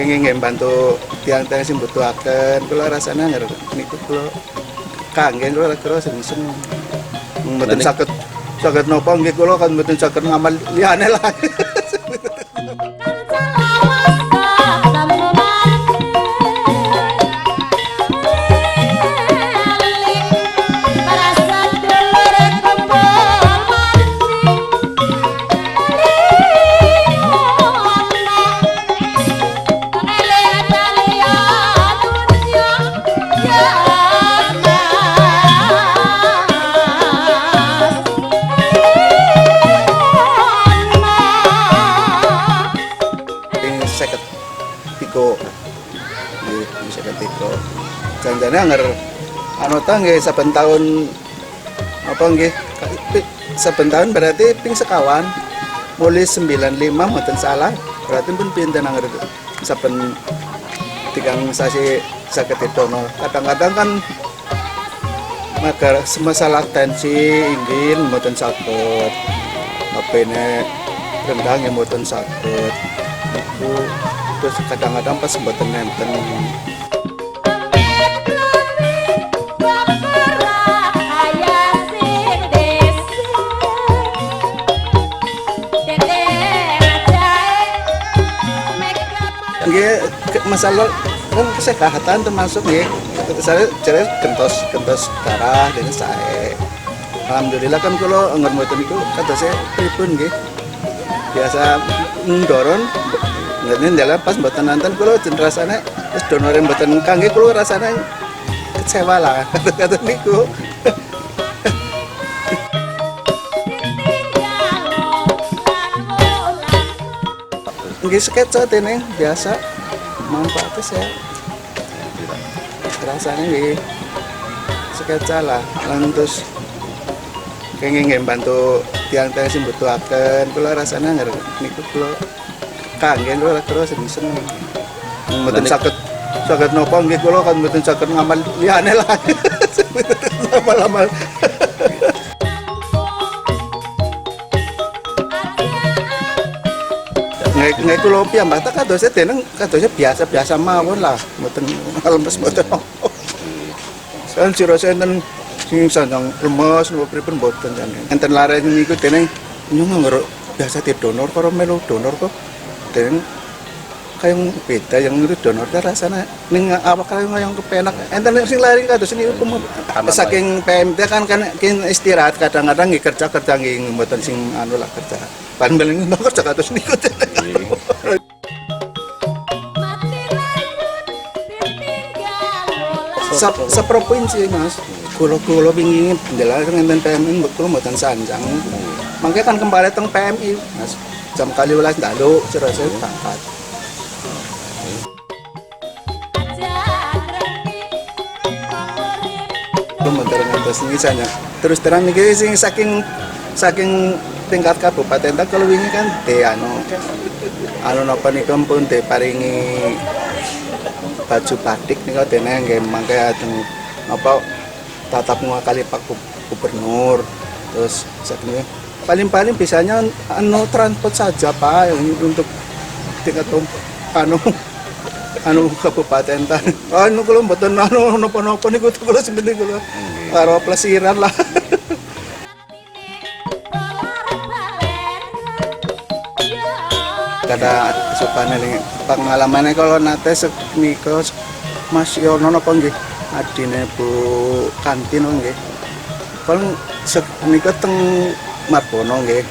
kenging bantu tiang-tiang sing butuhaken kula rasane niku kula kangge kula kira sing mboten saged napa nggih kula kan mboten saged ngamal liyane lah. Janjane anger anu ta nggih saben taun apa nggih saben taun berarti ping sekawan mulai 95 mboten salah berarti pun pinten anger saben tigang sasi saged dono. Kadang-kadang kan masalah tensi inggih mboten saged ngepene rendang yang mboten saged itu terus kadang-kadang pas mboten nenten. Nggih masalah kan kesehatan termasuk nggih. Saya kentos darah dan sae. Alhamdulillah kan kalau anggar mboten niku katose pripun nggih. Biasa ndoron ngene dalan pas mboten nanten kula jen rasane wis donore mboten kangge kula rasane kecewa lah kata niku. Nggih sketsa teneng biasa manfaatnya saya rasanya nggih sketsa lah lan terus kenging bantu tiang-tiang sing butuhaken kula rasane niku kula kangge kula kira seneng mboten saged napa nggih kula kan mboten saged ngamal liyane lah lama-lama. Nggak kulo piyambak tak kadosnya teneng kadosnya biasa mawon lah mboten lemes mboten apa. Kan sira enten sing sanjang lemes napa pripun mboten jane. Enten lare niku teneng nyung ngeruk biasa ti donor karo melu donor kok teneng kayong beda yang itu donor ta rasane ning awak kaya yang kepenak. Enten sing lari kados niku saking PMT kan istirahat kadang-kadang nggih kerja nggih mboten sing anu lah kerja. Pan beling kerja kados niku. Seprovinsi mas, kulo pingin jela ngenten PMI kulo mboten sanjang. Mangke kan kembali teng PMI mas, jam 12 dalu cerase berangkat. Motor ngantos niki sanya. Terus terang niki sing saking tingkat kabupaten ta kalau wingi kan anu napa niku pun diparingi baju batik niku dene nggih mangke ajeng apa tatap muka kali Pak Gubernur. Terus sakniki paling bisanya anu transport saja Pak untuk tingkat anu kabupaten ta. Anu kula mboten anu napa-napa niku kula sebenarnya kula karo plesiran lah. Kada supane pengalamannya kalau nate sekniko Mas Yono napa nggih adine Bu Kantin nggih. Kalau sekniko teng Marbono nggih.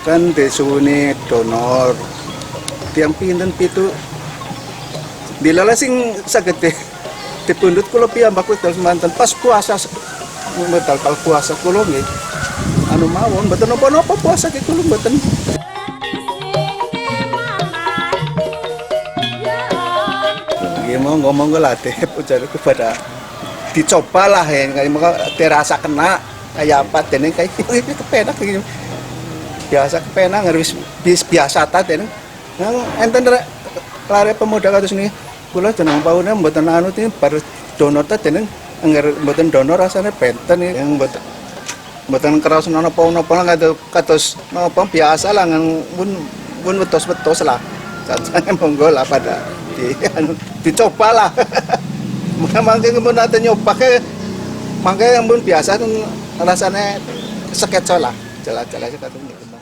Kan disuwuni donor tiang pinten pitu dilala sing saged dipundhut kula piyambak wekdal semanten pas puasa medal kal puasa kula nggih anu mawon mboten napa-napa puasa ki kula mboten. Ngomong lah deh, ujar kepada dicoba lah ya, kayak terasa kena kayak apa, dan kayak ini kepenak gitu, biasa kepenak harus biasa tadi, yang enten lari pemuda kados ini, kula jeneng paune mboten anu ini baru donor tadi, anggar mboten donor rasanya benten yang mboten keras napa-napa lah kados napa biasa lah, pun wetos lah. Katanya monggo lah pada dicoba lah. Mungkin mun naten nyoba ke mangke mun biasa rasanya sketsa lah, jalan-jalan katanya.